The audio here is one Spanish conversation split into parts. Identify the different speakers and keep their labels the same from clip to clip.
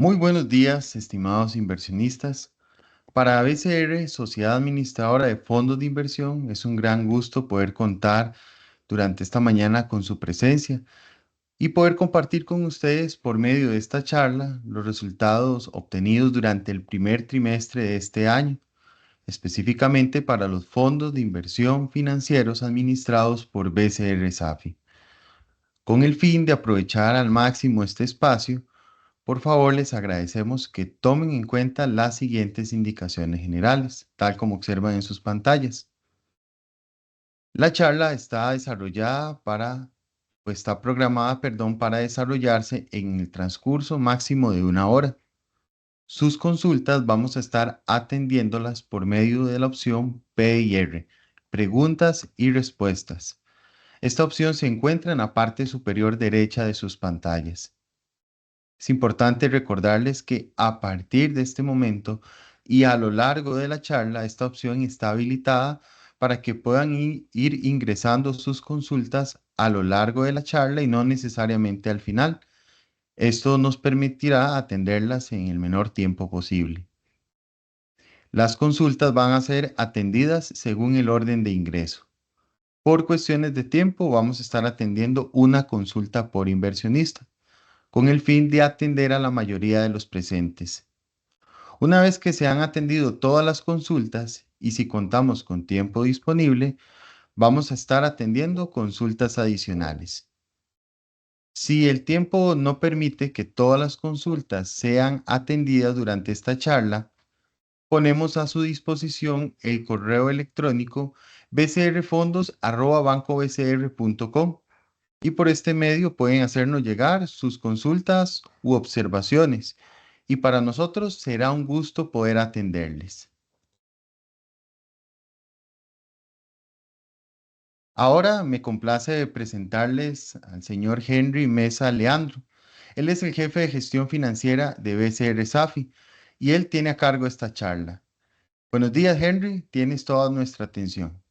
Speaker 1: Muy buenos días, estimados inversionistas. Para BCR, Sociedad Administradora de Fondos de Inversión, es un gran gusto poder contar durante esta mañana con su presencia y poder compartir con ustedes por medio de esta charla los resultados obtenidos durante el primer trimestre de este año, específicamente para los fondos de inversión financieros administrados por BCR SAFI. Con el fin de aprovechar al máximo este espacio, por favor, les agradecemos que tomen en cuenta las siguientes indicaciones generales, tal como observan en sus pantallas. La charla está desarrollada está programada, para desarrollarse en el transcurso máximo de una hora. Sus consultas vamos a estar atendiéndolas por medio de la opción PIR, preguntas y respuestas. Esta opción se encuentra en la parte superior derecha de sus pantallas. Es importante recordarles que a partir de este momento y a lo largo de la charla, esta opción está habilitada para que puedan ir ingresando sus consultas a lo largo de la charla y no necesariamente al final. Esto nos permitirá atenderlas en el menor tiempo posible. Las consultas van a ser atendidas según el orden de ingreso. Por cuestiones de tiempo, vamos a estar atendiendo una consulta por inversionista, con el fin de atender a la mayoría de los presentes. Una vez que se han atendido todas las consultas y si contamos con tiempo disponible, vamos a estar atendiendo consultas adicionales. Si el tiempo no permite que todas las consultas sean atendidas durante esta charla, ponemos a su disposición el correo electrónico bcrfondos@bancobcr.com y por este medio pueden hacernos llegar sus consultas u observaciones y para nosotros será un gusto poder atenderles. Ahora me complace presentarles al señor Henry Mesa Leandro. Él es el jefe de gestión financiera de BCR Safi y él tiene a cargo esta charla. Buenos días, Henry. Tienes toda nuestra atención.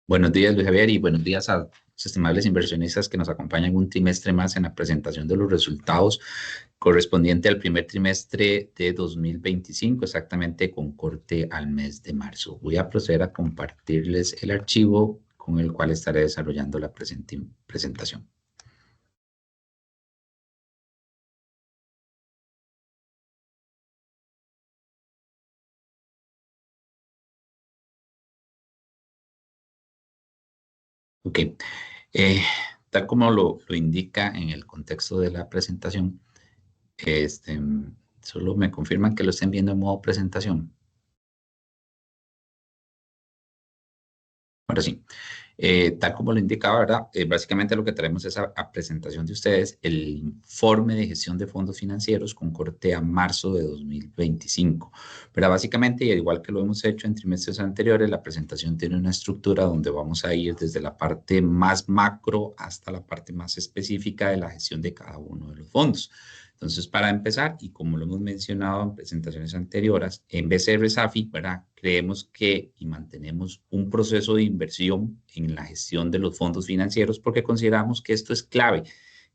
Speaker 2: Buenos días, Luis Javier, y buenos días a los estimables inversionistas que nos acompañan un trimestre más en la presentación de los resultados correspondiente al primer trimestre de 2025, exactamente con corte al mes de marzo. Voy a proceder a compartirles el archivo con el cual estaré desarrollando la presentación. Ok, eh, tal como lo indica en el contexto de la presentación, este, solo me confirman que lo estén viendo en modo presentación. Ahora sí, tal como lo indicaba, ¿verdad? Básicamente lo que traemos es a presentación de ustedes el informe de gestión de fondos financieros con corte a marzo de 2025. Pero básicamente, y al igual que lo hemos hecho en trimestres anteriores, la presentación tiene una estructura donde vamos a ir desde la parte más macro hasta la parte más específica de la gestión de cada uno de los fondos. Entonces, para empezar, y como lo hemos mencionado en presentaciones anteriores, en BCR SAFI, ¿verdad? Creemos que y mantenemos un proceso de inversión en la gestión de los fondos financieros porque consideramos que esto es clave.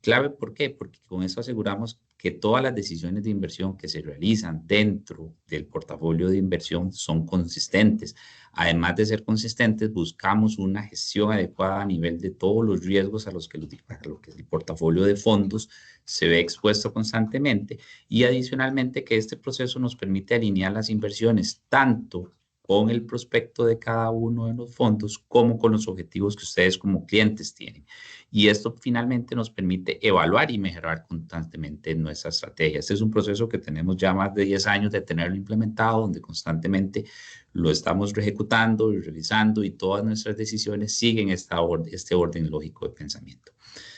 Speaker 2: ¿Clave por qué? Porque con eso aseguramos que todas las decisiones de inversión que se realizan dentro del portafolio de inversión son consistentes. Además de ser consistentes, buscamos una gestión adecuada a nivel de todos los riesgos a los que el portafolio de fondos se ve expuesto constantemente y adicionalmente que este proceso nos permite alinear las inversiones tanto con el prospecto de cada uno de los fondos como con los objetivos que ustedes como clientes tienen. Y esto finalmente nos permite evaluar y mejorar constantemente nuestra estrategia. Este es un proceso que tenemos ya más de 10 años de tenerlo implementado, donde constantemente lo estamos ejecutando y revisando y todas nuestras decisiones siguen este orden lógico de pensamiento.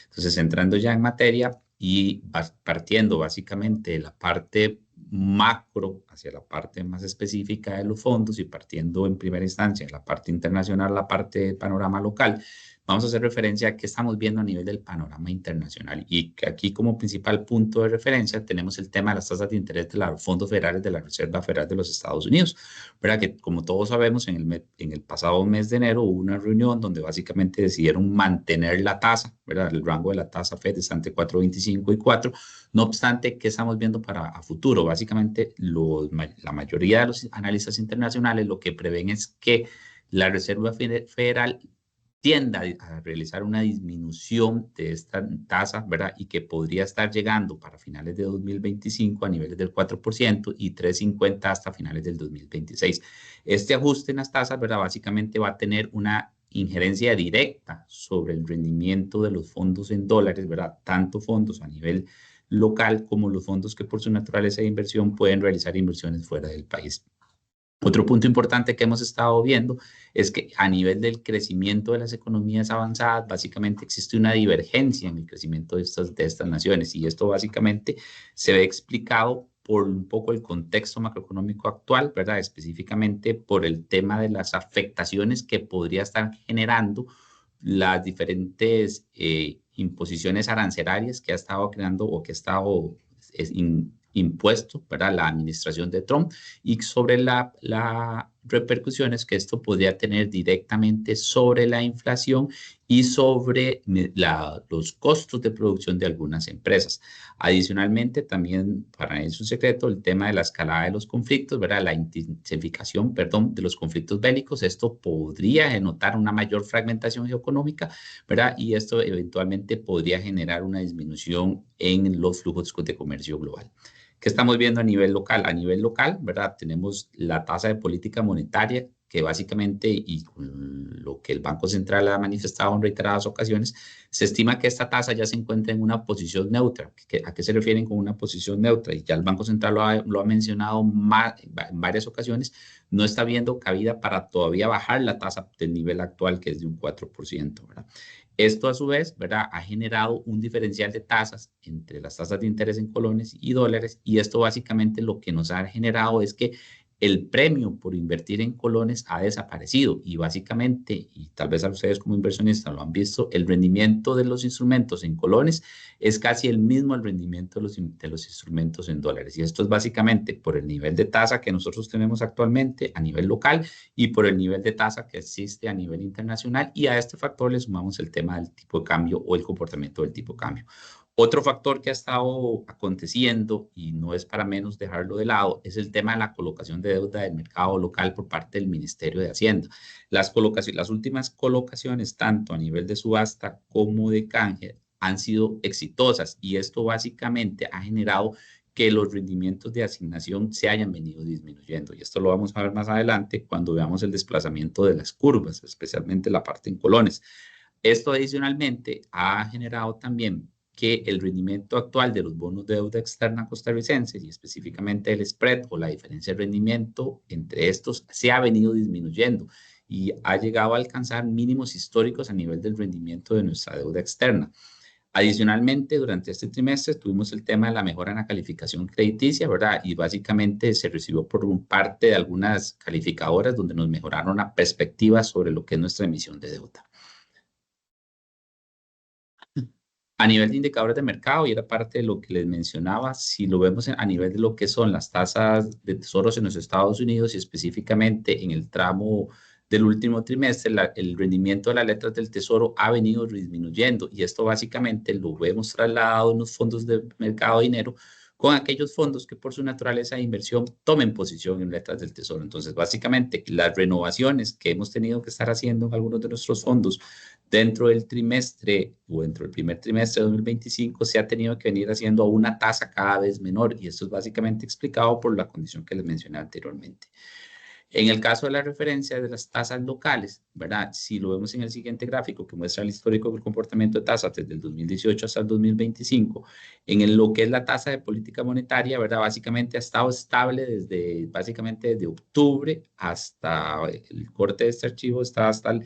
Speaker 2: Entonces, entrando ya en materia y partiendo básicamente de la parte macro hacia la parte más específica de los fondos y partiendo en primera instancia de la parte internacional, la parte del panorama local, vamos a hacer referencia a qué estamos viendo a nivel del panorama internacional. Y que aquí como principal punto de referencia tenemos el tema de las tasas de interés de los fondos federales de la Reserva Federal de los Estados Unidos, ¿verdad? Que como todos sabemos, en el pasado mes de enero hubo una reunión donde básicamente decidieron mantener la tasa, ¿verdad? El rango de la tasa Fed está entre 4.25 y 4. No obstante, ¿qué estamos viendo para a futuro? Básicamente, la mayoría de los analistas internacionales lo que prevén es que la Reserva Federal tienda a realizar una disminución de esta tasa, ¿verdad? Y que podría estar llegando para finales de 2025 a niveles del 4% y 3,50 hasta finales del 2026. Este ajuste en las tasas, ¿verdad? Básicamente va a tener una injerencia directa sobre el rendimiento de los fondos en dólares, ¿verdad? Tanto fondos a nivel local como los fondos que por su naturaleza de inversión pueden realizar inversiones fuera del país. Otro punto importante que hemos estado viendo es que a nivel del crecimiento de las economías avanzadas, básicamente existe una divergencia en el crecimiento de estas naciones y esto básicamente se ve explicado por un poco el contexto macroeconómico actual, ¿verdad? Específicamente por el tema de las afectaciones que podría estar generando las diferentes imposiciones arancelarias que ha estado creando o que ha estado impuesto para la administración de Trump y sobre las repercusiones que esto podría tener directamente sobre la inflación y sobre los costos de producción de algunas empresas. Adicionalmente, también para eso un secreto, el tema de la escalada de los conflictos, ¿verdad? La intensificación, perdón, de los conflictos bélicos, esto podría denotar una mayor fragmentación geoeconómica, ¿verdad? Y esto eventualmente podría generar una disminución en los flujos de comercio global. ¿Qué estamos viendo a nivel local? A nivel local, ¿verdad? Tenemos la tasa de política monetaria que básicamente, y con lo que el Banco Central ha manifestado en reiteradas ocasiones, se estima que esta tasa ya se encuentra en una posición neutra. ¿A qué se refieren con una posición neutra? Y ya el Banco Central lo ha mencionado en varias ocasiones, no está viendo cabida para todavía bajar la tasa del nivel actual, que es de un 4%, ¿verdad? Esto a su vez, ¿verdad? Ha generado un diferencial de tasas entre las tasas de interés en colones y dólares y esto básicamente lo que nos ha generado es que el premio por invertir en colones ha desaparecido y básicamente, y tal vez a ustedes como inversionistas lo han visto, el rendimiento de los instrumentos en colones es casi el mismo al rendimiento de los instrumentos en dólares. Y esto es básicamente por el nivel de tasa que nosotros tenemos actualmente a nivel local y por el nivel de tasa que existe a nivel internacional. Y a este factor le sumamos el tema del tipo de cambio o el comportamiento del tipo de cambio. Otro factor que ha estado aconteciendo, y no es para menos dejarlo de lado, es el tema de la colocación de deuda del mercado local por parte del Ministerio de Hacienda. Las últimas colocaciones, tanto a nivel de subasta como de canje, han sido exitosas y esto básicamente ha generado que los rendimientos de asignación se hayan venido disminuyendo. Y esto lo vamos a ver más adelante cuando veamos el desplazamiento de las curvas, especialmente la parte en colones. Esto adicionalmente ha generado también que el rendimiento actual de los bonos de deuda externa costarricenses y específicamente el spread o la diferencia de rendimiento entre estos se ha venido disminuyendo y ha llegado a alcanzar mínimos históricos a nivel del rendimiento de nuestra deuda externa. Adicionalmente, durante este trimestre tuvimos el tema de la mejora en la calificación crediticia, ¿verdad? Y básicamente se recibió por parte de algunas calificadoras donde nos mejoraron la perspectiva sobre lo que es nuestra emisión de deuda. A nivel de indicadores de mercado, y era parte de lo que les mencionaba, si lo vemos a nivel de lo que son las tasas de tesoros en los Estados Unidos y específicamente en el tramo del último trimestre, el rendimiento de las letras del tesoro ha venido disminuyendo y esto básicamente lo vemos trasladado en los fondos de mercado de dinero con aquellos fondos que por su naturaleza de inversión tomen posición en letras del tesoro. Entonces, básicamente, las renovaciones que hemos tenido que estar haciendo en algunos de nuestros fondos dentro del trimestre o dentro del primer trimestre de 2025 se ha tenido que venir haciendo a una tasa cada vez menor y esto es básicamente explicado por la condición que les mencioné anteriormente. En el caso de la referencia de las tasas locales, ¿verdad? Si lo vemos en el siguiente gráfico que muestra el histórico del comportamiento de tasas desde el 2018 hasta el 2025, lo que es la tasa de política monetaria, ¿verdad? Básicamente ha estado estable básicamente desde octubre hasta el corte de este archivo, está hasta el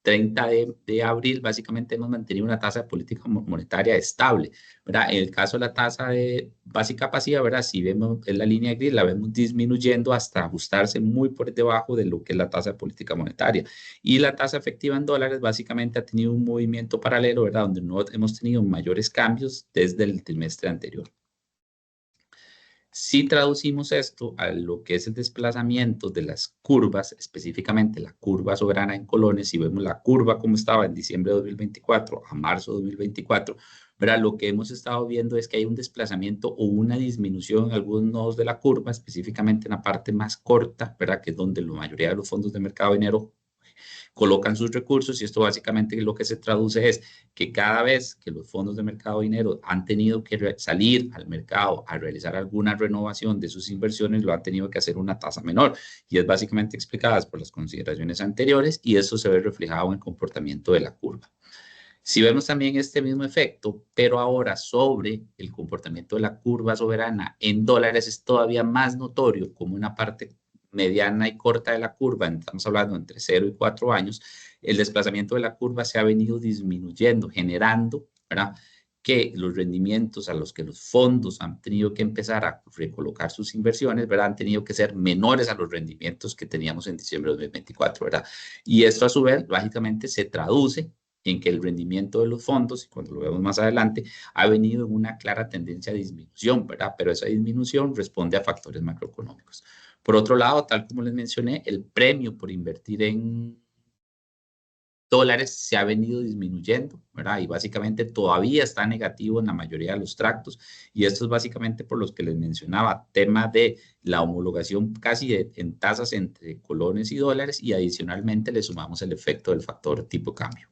Speaker 2: 30 de abril, básicamente hemos mantenido una tasa de política monetaria estable, ¿verdad? En el caso de la tasa de básica pasiva, ¿verdad? Si vemos en la línea gris, la vemos disminuyendo hasta ajustarse muy por debajo de lo que es la tasa de política monetaria. Y la tasa efectiva en dólares básicamente ha tenido un movimiento paralelo, ¿verdad? Donde no hemos tenido mayores cambios desde el trimestre anterior. Si traducimos esto a lo que es el desplazamiento de las curvas, específicamente la curva soberana en colones, si vemos la curva como estaba en diciembre de 2024 a marzo de 2024, ¿verdad? Lo que hemos estado viendo es que hay un desplazamiento o una disminución en algunos nodos de la curva, específicamente en la parte más corta, ¿verdad? Que es donde la mayoría de los fondos de mercado de dinero colocan sus recursos, y esto básicamente lo que se traduce es que cada vez que los fondos de mercado de dinero han tenido que salir al mercado a realizar alguna renovación de sus inversiones, lo han tenido que hacer una tasa menor, y es básicamente explicadas por las consideraciones anteriores, y eso se ve reflejado en el comportamiento de la curva. Si vemos también este mismo efecto, pero ahora sobre el comportamiento de la curva soberana en dólares, es todavía más notorio como una parte mediana y corta de la curva, estamos hablando entre 0 y 4 años, el desplazamiento de la curva se ha venido disminuyendo, generando, ¿verdad?, que los rendimientos a los que los fondos han tenido que empezar a recolocar sus inversiones, ¿verdad?, han tenido que ser menores a los rendimientos que teníamos en diciembre de 2024, ¿verdad? Y esto a su vez, lógicamente, se traduce en que el rendimiento de los fondos, y cuando lo vemos más adelante, ha venido en una clara tendencia a disminución, ¿verdad? Pero esa disminución responde a factores macroeconómicos. Por otro lado, tal como les mencioné, el premio por invertir en dólares se ha venido disminuyendo, ¿verdad? Y básicamente todavía está negativo en la mayoría de los tractos, y esto es básicamente por los que les mencionaba, tema de la homologación casi en tasas entre colones y dólares, y adicionalmente le sumamos el efecto del factor tipo cambio.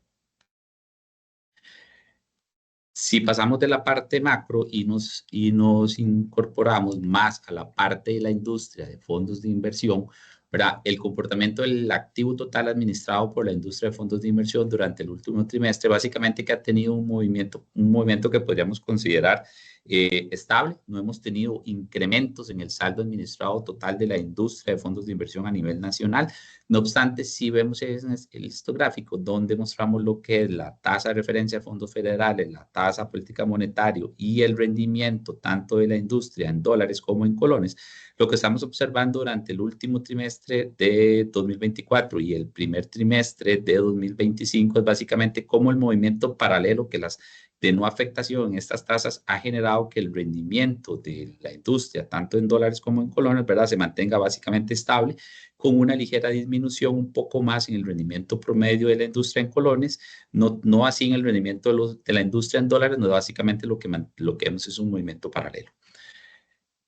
Speaker 2: Si pasamos de la parte macro y nos incorporamos más a la parte de la industria de fondos de inversión, ¿verdad? El comportamiento del activo total administrado por la industria de fondos de inversión durante el último trimestre, básicamente que ha tenido un movimiento que podríamos considerar estable. No hemos tenido incrementos en el saldo administrado total de la industria de fondos de inversión a nivel nacional. No obstante, si vemos en el histográfico donde mostramos lo que es la tasa de referencia de fondos federales, la tasa política monetaria y el rendimiento tanto de la industria en dólares como en colones, lo que estamos observando durante el último trimestre de 2024 y el primer trimestre de 2025 es básicamente cómo el movimiento paralelo que las de no afectación en estas tasas ha generado que el rendimiento de la industria, tanto en dólares como en colones, ¿verdad?, se mantenga básicamente estable, con una ligera disminución un poco más en el rendimiento promedio de la industria en colones, no así en el rendimiento de la industria en dólares, no, básicamente lo que vemos es un movimiento paralelo.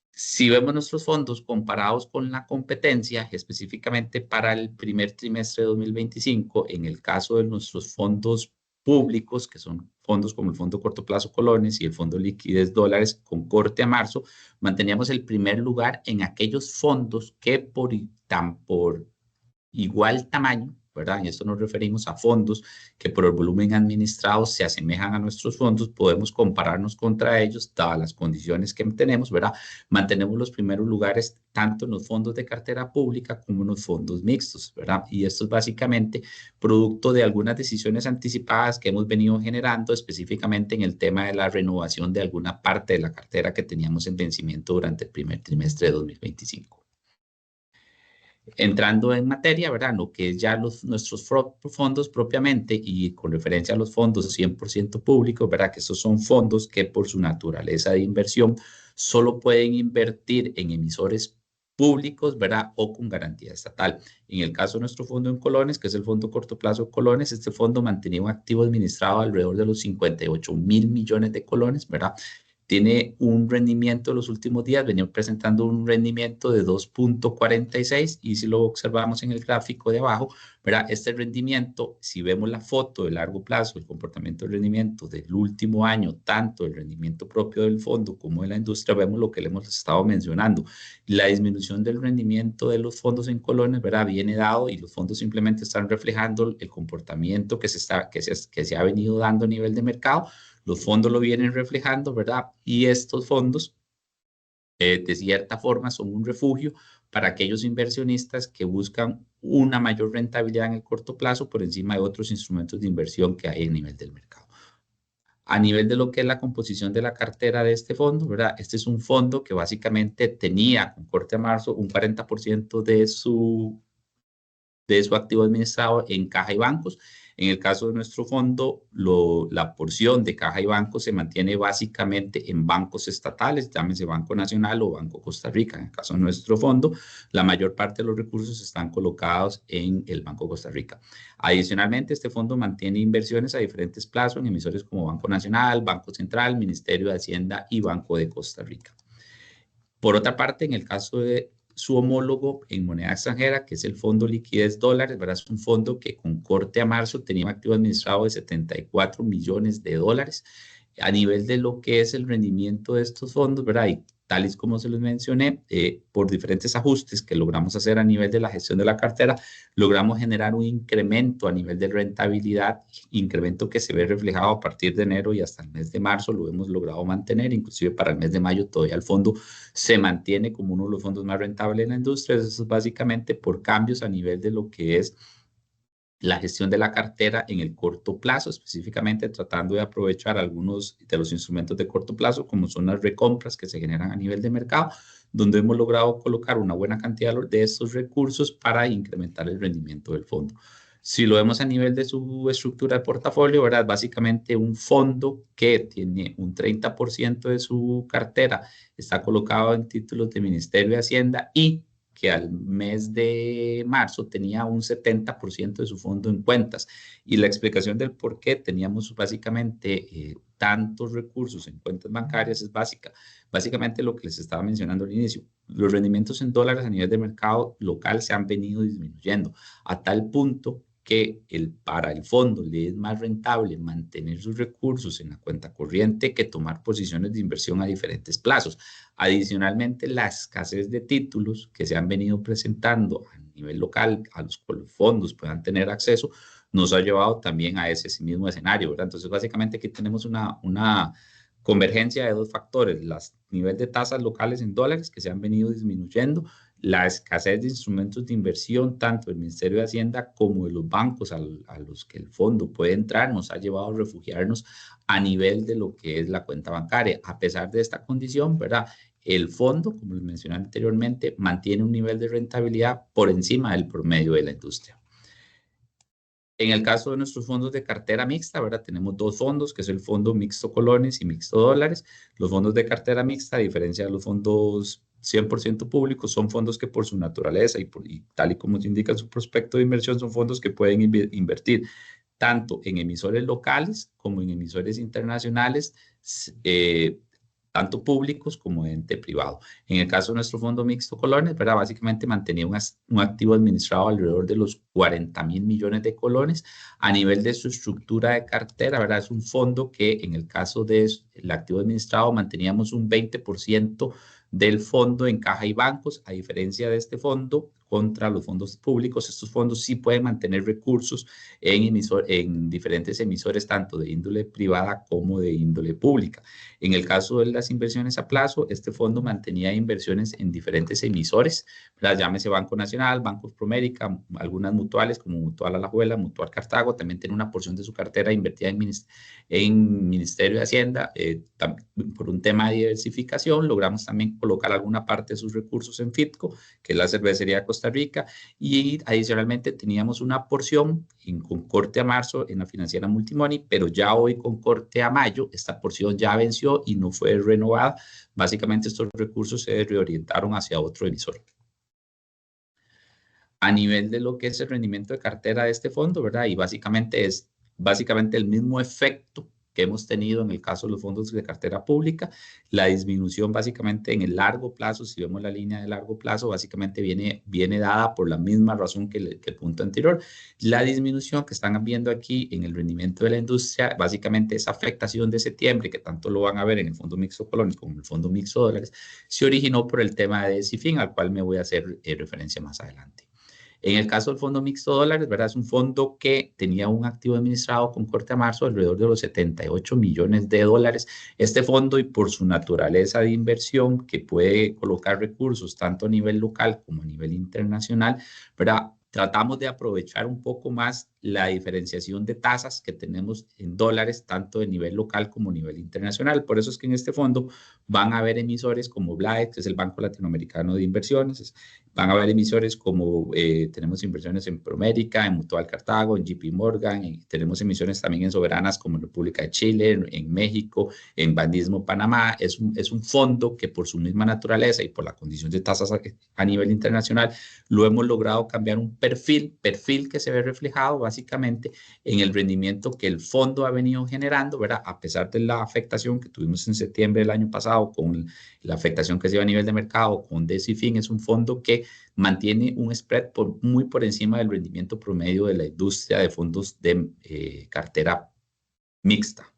Speaker 2: Si vemos nuestros fondos comparados con la competencia, específicamente para el primer trimestre de 2025, en el caso de nuestros fondos públicos, que son fondos como el Fondo Corto Plazo Colones y el Fondo Liquidez Dólares con corte a marzo, manteníamos el primer lugar en aquellos fondos que por igual tamaño, ¿verdad? Y esto nos referimos a fondos que por el volumen administrado se asemejan a nuestros fondos, podemos compararnos contra ellos, dadas las condiciones que tenemos, ¿verdad? Mantenemos los primeros lugares tanto en los fondos de cartera pública como en los fondos mixtos, ¿verdad? Y esto es básicamente producto de algunas decisiones anticipadas que hemos venido generando, específicamente en el tema de la renovación de alguna parte de la cartera que teníamos en vencimiento durante el primer trimestre de 2025. Entrando en materia, ¿verdad?, lo que es ya nuestros fondos propiamente, y con referencia a los fondos 100% públicos, ¿verdad?, que estos son fondos que por su naturaleza de inversión solo pueden invertir en emisores públicos, ¿verdad?, o con garantía estatal. En el caso de nuestro fondo en colones, que es el Fondo Corto Plazo Colones, este fondo mantenía un activo administrado alrededor de los 58.000 millones de colones, ¿verdad? Tiene un rendimiento de los últimos días, venía presentando un rendimiento de 2.46, y si lo observamos en el gráfico de abajo, ¿verdad?, este rendimiento, si vemos la foto de largo plazo, el comportamiento del rendimiento del último año, tanto el rendimiento propio del fondo como de la industria, vemos lo que le hemos estado mencionando. La disminución del rendimiento de los fondos en colones, ¿verdad?, viene dado, y los fondos simplemente están reflejando el comportamiento que se ha venido dando a nivel de mercado. Los fondos lo vienen reflejando, ¿verdad? Y estos fondos, de cierta forma, son un refugio para aquellos inversionistas que buscan una mayor rentabilidad en el corto plazo por encima de otros instrumentos de inversión que hay a nivel del mercado. A nivel de lo que es la composición de la cartera de este fondo, ¿verdad? Este es un fondo que básicamente tenía, con corte a marzo, un 40% de su activo administrado en caja y bancos. En el caso de nuestro fondo, la porción de caja y bancos se mantiene básicamente en bancos estatales, llámese Banco Nacional o Banco Costa Rica. En el caso de nuestro fondo, la mayor parte de los recursos están colocados en el Banco Costa Rica. Adicionalmente, este fondo mantiene inversiones a diferentes plazos en emisores como Banco Nacional, Banco Central, Ministerio de Hacienda y Banco de Costa Rica. Por otra parte, en el caso de su homólogo en moneda extranjera, que es el Fondo Liquidez Dólares, ¿verdad? Es un fondo que con corte a marzo tenía un activo administrado de 74 millones de dólares. A nivel de lo que es el rendimiento de estos fondos, ¿verdad? Y tal y como se los mencioné, por diferentes ajustes que logramos hacer a nivel de la gestión de la cartera, logramos generar un incremento a nivel de rentabilidad, incremento que se ve reflejado a partir de enero y hasta el mes de marzo lo hemos logrado mantener, inclusive para el mes de mayo todavía el fondo se mantiene como uno de los fondos más rentables en la industria. Eso es básicamente por cambios a nivel de lo que es la gestión de la cartera en el corto plazo, específicamente tratando de aprovechar algunos de los instrumentos de corto plazo, como son las recompras que se generan a nivel de mercado, donde hemos logrado colocar una buena cantidad de estos recursos para incrementar el rendimiento del fondo. Si lo vemos a nivel de su estructura de portafolio, ¿verdad? Básicamente un fondo que tiene un 30% de su cartera está colocado en títulos de Ministerio de Hacienda y que al mes de marzo tenía un 70% de su fondo en cuentas. Y la explicación del por qué teníamos básicamente tantos recursos en cuentas bancarias es básica. Básicamente lo que les estaba mencionando al inicio, los rendimientos en dólares a nivel de mercado local se han venido disminuyendo a tal punto que para el fondo le es más rentable mantener sus recursos en la cuenta corriente que tomar posiciones de inversión a diferentes plazos. Adicionalmente, la escasez de títulos que se han venido presentando a nivel local, a los que los fondos puedan tener acceso, nos ha llevado también a ese mismo escenario, ¿verdad? Entonces, básicamente aquí tenemos una convergencia de dos factores, el nivel de tasas locales en dólares que se han venido disminuyendo, la escasez de instrumentos de inversión, tanto del Ministerio de Hacienda como de los bancos a los que el fondo puede entrar, nos ha llevado a refugiarnos a nivel de lo que es la cuenta bancaria. A pesar de esta condición, ¿verdad? El fondo, como les mencioné anteriormente, mantiene un nivel de rentabilidad por encima del promedio de la industria. En el caso de nuestros fondos de cartera mixta, ¿verdad? Tenemos dos fondos, que es el fondo mixto colones y mixto dólares. Los fondos de cartera mixta, a diferencia de los fondos 100% públicos, son fondos que por su naturaleza y tal y como se indica en su prospecto de inversión, son fondos que pueden invertir tanto en emisores locales como en emisores internacionales, tanto públicos como de ente privado. En el caso de nuestro fondo mixto colones, ¿verdad? Básicamente mantenía un activo administrado alrededor de los 40.000 millones de colones. A nivel de su estructura de cartera, ¿verdad? Es un fondo que en el caso del activo administrado manteníamos un 20% del fondo en caja y bancos, a diferencia de este fondo contra los fondos públicos. Estos fondos sí pueden mantener recursos en diferentes emisores, tanto de índole privada como de índole pública. En el caso de las inversiones a plazo, este fondo mantenía inversiones en diferentes emisores, llámese Banco Nacional, Banco Promérica, algunas mutuales como Mutual Alajuela, Mutual Cartago, también tiene una porción de su cartera invertida en Ministerio de Hacienda. Por un tema de diversificación, logramos también colocar alguna parte de sus recursos en Fitco, que es la cervecería de Costa Rica, y adicionalmente teníamos una porción con corte a marzo en la financiera Multimoney, pero ya hoy con corte a mayo, esta porción ya venció y no fue renovada. Básicamente estos recursos se reorientaron hacia otro emisor. A nivel de lo que es el rendimiento de cartera de este fondo, ¿verdad? Y básicamente es el mismo efecto que hemos tenido en el caso de los fondos de cartera pública. La disminución básicamente en el largo plazo, si vemos la línea de largo plazo, básicamente viene dada por la misma razón que el punto anterior. La disminución que están viendo aquí en el rendimiento de la industria, básicamente esa afectación de septiembre, que tanto lo van a ver en el fondo mixto colones como en el fondo mixto dólares, se originó por el tema de Cifin, al cual me voy a hacer referencia más adelante. En el caso del fondo mixto dólares, ¿verdad? Es un fondo que tenía un activo administrado con corte a marzo alrededor de los 78 millones de dólares. Este fondo, y por su naturaleza de inversión, que puede colocar recursos tanto a nivel local como a nivel internacional, ¿verdad? Tratamos de aprovechar un poco más la diferenciación de tasas que tenemos en dólares, tanto a nivel local como a nivel internacional. Por eso es que en este fondo van a haber emisores como BLADEX, que es el Banco Latinoamericano de Inversiones, van a haber emisores como tenemos inversiones en Promérica, en Mutual Cartago, en JP Morgan, y tenemos emisiones también en soberanas como en República de Chile, en México, en Banismo Panamá. Es un fondo que por su misma naturaleza y por la condición de tasas a nivel internacional, lo hemos logrado cambiar un perfil que se ve reflejado básicamente en el rendimiento que el fondo ha venido generando, ¿verdad? A pesar de la afectación que tuvimos en septiembre del año pasado con la afectación que se dio a nivel de mercado con DECIFIN, es un fondo que mantiene un spread muy por encima del rendimiento promedio de la industria de fondos de cartera mixta.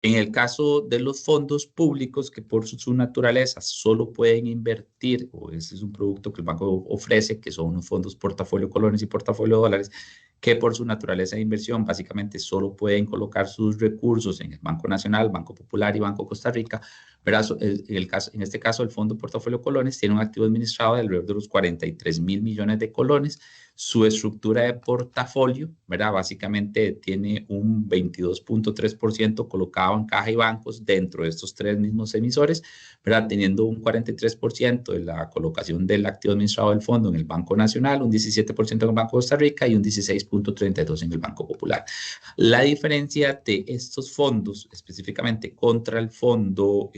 Speaker 2: En el caso de los fondos públicos, que por su naturaleza solo pueden invertir, o ese es un producto que el banco ofrece, que son unos fondos portafolio colones y portafolio dólares, que por su naturaleza de inversión básicamente solo pueden colocar sus recursos en el Banco Nacional, Banco Popular y Banco Costa Rica. Pero en este caso, el fondo portafolio colones tiene un activo administrado de alrededor de los 43.000 millones de colones. Su estructura de portafolio, ¿verdad? Básicamente tiene un 22.3% colocado en caja y bancos dentro de estos tres mismos emisores, ¿verdad? Teniendo un 43% de la colocación del activo administrado del fondo en el Banco Nacional, un 17% en el Banco de Costa Rica y un 16.32% en el Banco Popular. La diferencia de estos fondos, específicamente contra el fondo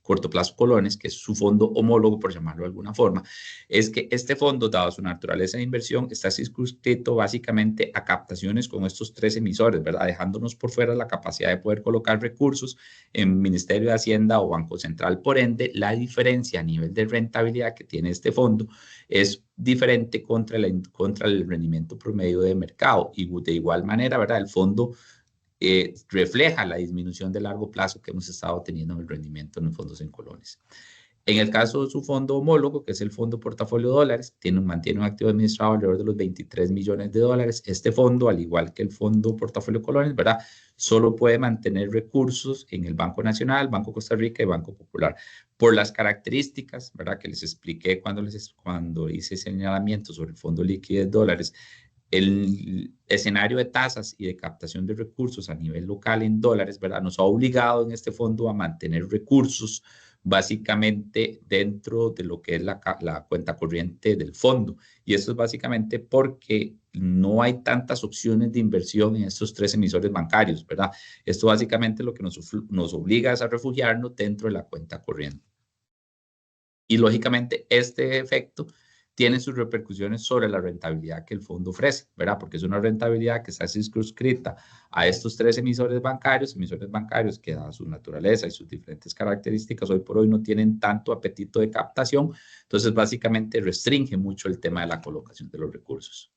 Speaker 2: corto plazo colones, que es su fondo homólogo, por llamarlo de alguna forma, es que este fondo, dado su naturaleza de inversión, está circunscrito básicamente a captaciones con estos tres emisores, ¿verdad? Dejándonos por fuera la capacidad de poder colocar recursos en Ministerio de Hacienda o Banco Central. Por ende, la diferencia a nivel de rentabilidad que tiene este fondo es diferente contra el rendimiento promedio de mercado. Y de igual manera, ¿verdad? El fondo refleja la disminución de largo plazo que hemos estado teniendo en el rendimiento en los fondos en colones. En el caso de su fondo homólogo, que es el fondo portafolio dólares, mantiene un activo administrado alrededor de los 23 millones de dólares. Este fondo, al igual que el fondo portafolio colones, ¿verdad? Solo puede mantener recursos en el Banco Nacional, Banco Costa Rica y Banco Popular. Por las características, ¿verdad? Que les expliqué cuando hice señalamiento sobre el fondo liquidez dólares, el escenario de tasas y de captación de recursos a nivel local en dólares, ¿verdad? Nos ha obligado en este fondo a mantener recursos básicamente dentro de lo que es la cuenta corriente del fondo. Y esto es básicamente porque no hay tantas opciones de inversión en estos tres emisores bancarios, ¿verdad? Esto básicamente lo que nos obliga es a refugiarnos dentro de la cuenta corriente. Y lógicamente este efecto tiene sus repercusiones sobre la rentabilidad que el fondo ofrece, ¿verdad? Porque es una rentabilidad que está circunscrita a estos tres emisores bancarios que dada su naturaleza y sus diferentes características, hoy por hoy no tienen tanto apetito de captación, entonces básicamente restringe mucho el tema de la colocación de los recursos.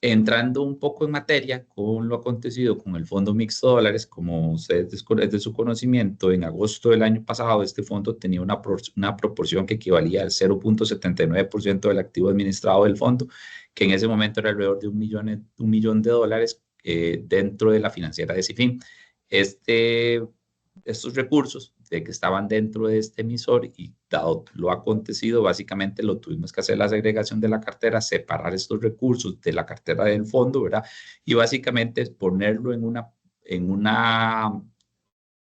Speaker 2: Entrando un poco en materia con lo acontecido con el fondo mixto dólares, como ustedes es de su conocimiento, en agosto del año pasado este fondo tenía una proporción que equivalía al 0.79% del activo administrado del fondo, que en ese momento era alrededor de un millón de dólares dentro de la financiera DECIFIN. Estos recursos de que estaban dentro de este emisor y dado lo acontecido, básicamente lo tuvimos que hacer la segregación de la cartera, separar estos recursos de la cartera del fondo, ¿verdad? Y básicamente ponerlo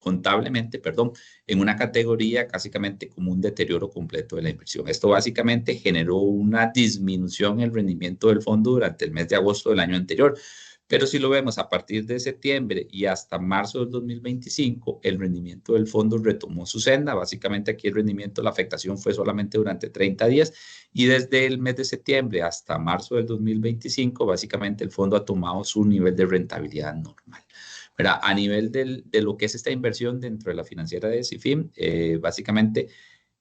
Speaker 2: contablemente, perdón, en una categoría básicamente como un deterioro completo de la inversión. Esto básicamente generó una disminución en el rendimiento del fondo durante el mes de agosto del año anterior. Pero si lo vemos a partir de septiembre y hasta marzo del 2025, el rendimiento del fondo retomó su senda. Básicamente aquí el rendimiento, la afectación fue solamente durante 30 días y desde el mes de septiembre hasta marzo del 2025, básicamente el fondo ha tomado su nivel de rentabilidad normal. ¿Verdad? A nivel de lo que es esta inversión dentro de la financiera de CIFIN, básicamente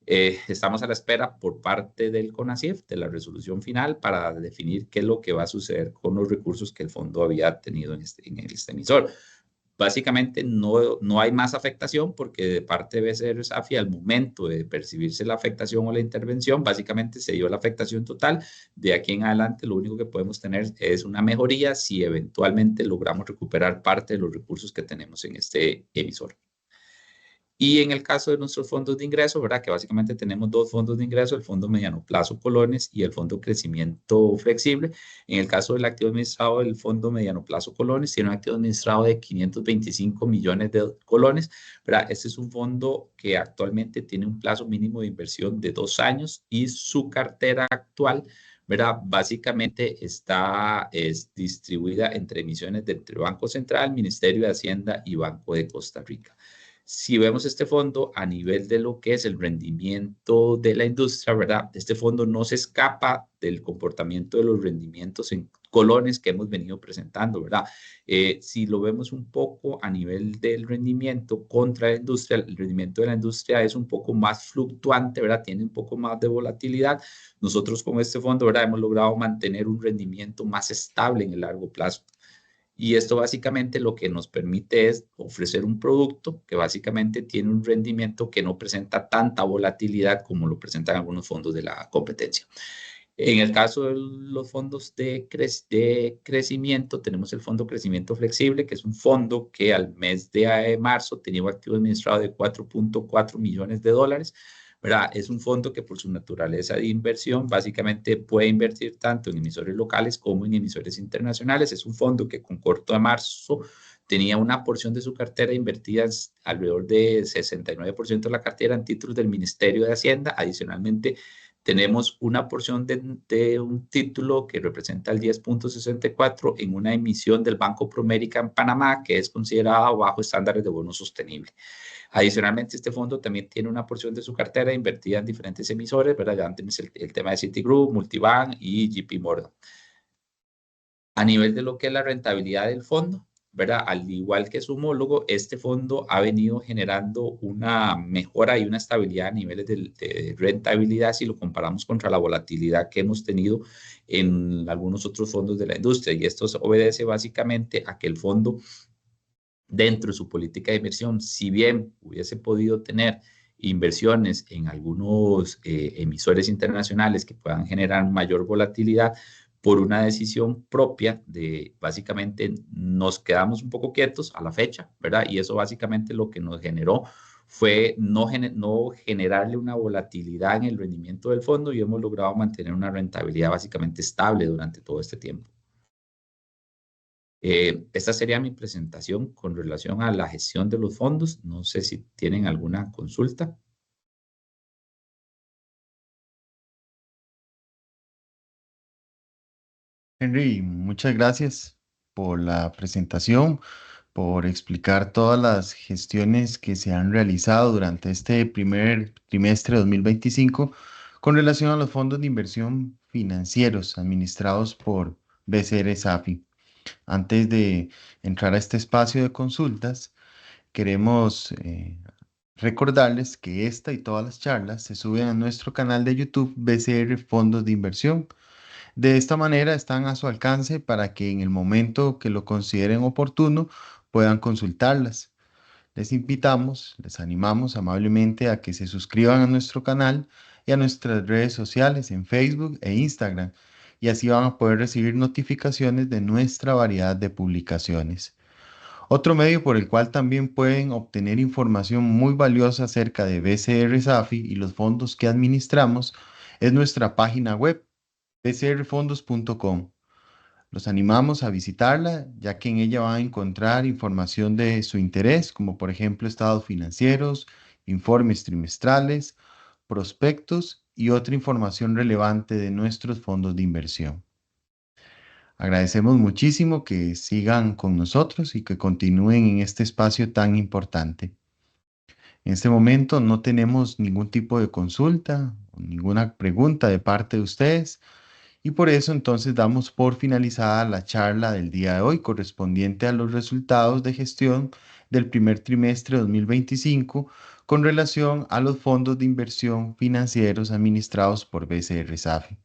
Speaker 2: estamos a la espera por parte del CONACYT de la resolución final para definir qué es lo que va a suceder con los recursos que el fondo había tenido en este emisor. Básicamente no hay más afectación porque de parte de BCR SAFI al momento de percibirse la afectación o la intervención, básicamente se dio la afectación total. De aquí en adelante lo único que podemos tener es una mejoría si eventualmente logramos recuperar parte de los recursos que tenemos en este emisor. Y en el caso de nuestros fondos de ingreso, ¿verdad? Que básicamente tenemos dos fondos de ingreso, el fondo mediano plazo colones y el fondo crecimiento flexible. En el caso del activo administrado del fondo mediano plazo colones, tiene un activo administrado de 525 millones de colones, ¿verdad? Este es un fondo que actualmente tiene un plazo mínimo de inversión de 2 años y su cartera actual, ¿verdad? Básicamente es distribuida entre emisiones de entre Banco Central, Ministerio de Hacienda y Banco de Costa Rica. Si vemos este fondo a nivel de lo que es el rendimiento de la industria, ¿verdad? Este fondo no se escapa del comportamiento de los rendimientos en colones que hemos venido presentando, ¿verdad? Si lo vemos un poco a nivel del rendimiento contra la industria, el rendimiento de la industria es un poco más fluctuante, ¿verdad? Tiene un poco más de volatilidad. Nosotros con este fondo, ¿verdad? Hemos logrado mantener un rendimiento más estable en el largo plazo. Y esto básicamente lo que nos permite es ofrecer un producto que básicamente tiene un rendimiento que no presenta tanta volatilidad como lo presentan algunos fondos de la competencia. En el caso de los fondos de crecimiento, tenemos el Fondo Crecimiento Flexible, que es un fondo que al mes de marzo tenía un activo administrado de 4.4 millones de dólares. ¿Verdad? Es un fondo que por su naturaleza de inversión básicamente puede invertir tanto en emisores locales como en emisores internacionales. Es un fondo que con corto de marzo tenía una porción de su cartera invertida alrededor de 69% de la cartera en títulos del Ministerio de Hacienda. Adicionalmente, tenemos una porción de un título que representa el 10.64 en una emisión del Banco Promérica en Panamá, que es considerada bajo estándares de bono sostenible. Adicionalmente, este fondo también tiene una porción de su cartera invertida en diferentes emisores, ¿verdad? Ya tenemos el tema de Citigroup, Multibank y JP Morgan. A nivel de lo que es la rentabilidad del fondo, ¿verdad? Al igual que su homólogo, este fondo ha venido generando una mejora y una estabilidad a niveles de rentabilidad si lo comparamos contra la volatilidad que hemos tenido en algunos otros fondos de la industria. Y esto obedece básicamente a que el fondo, dentro de su política de inversión, si bien hubiese podido tener inversiones en algunos emisores internacionales que puedan generar mayor volatilidad, por una decisión propia de básicamente nos quedamos un poco quietos a la fecha, ¿verdad? Y eso básicamente lo que nos generó fue no generarle una volatilidad en el rendimiento del fondo y hemos logrado mantener una rentabilidad básicamente estable durante todo este tiempo. Esta sería mi presentación con relación a la gestión de los fondos. No sé si tienen alguna consulta.
Speaker 1: Henry, muchas gracias por la presentación, por explicar todas las gestiones que se han realizado durante este primer trimestre de 2025 con relación a los fondos de inversión financieros administrados por BCR SAFI. Antes de entrar a este espacio de consultas, queremos recordarles que esta y todas las charlas se suben a nuestro canal de YouTube BCR Fondos de Inversión. De esta manera están a su alcance para que en el momento que lo consideren oportuno puedan consultarlas. Les invitamos, les animamos amablemente a que se suscriban a nuestro canal y a nuestras redes sociales en Facebook e Instagram, y así van a poder recibir notificaciones de nuestra variedad de publicaciones. Otro medio por el cual también pueden obtener información muy valiosa acerca de BCR SAFI y los fondos que administramos es nuestra página web bcrfondos.com. Los animamos a visitarla, ya que en ella van a encontrar información de su interés, como por ejemplo estados financieros, informes trimestrales, prospectos y otra información relevante de nuestros fondos de inversión. Agradecemos muchísimo que sigan con nosotros y que continúen en este espacio tan importante. En este momento no tenemos ningún tipo de consulta o ninguna pregunta de parte de ustedes. Y por eso entonces damos por finalizada la charla del día de hoy correspondiente a los resultados de gestión del primer trimestre de 2025 con relación a los fondos de inversión financieros administrados por BCR SAFI.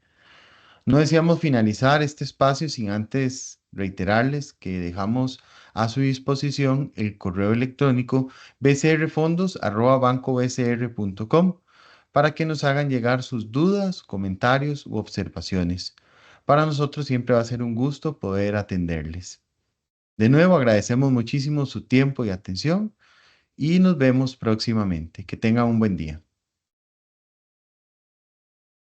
Speaker 1: No deseamos finalizar este espacio sin antes reiterarles que dejamos a su disposición el correo electrónico bcrfondos@bancobcr.com para que nos hagan llegar sus dudas, comentarios u observaciones. Para nosotros siempre va a ser un gusto poder atenderles. De nuevo, agradecemos muchísimo su tiempo y atención y nos vemos próximamente. Que tengan un buen día.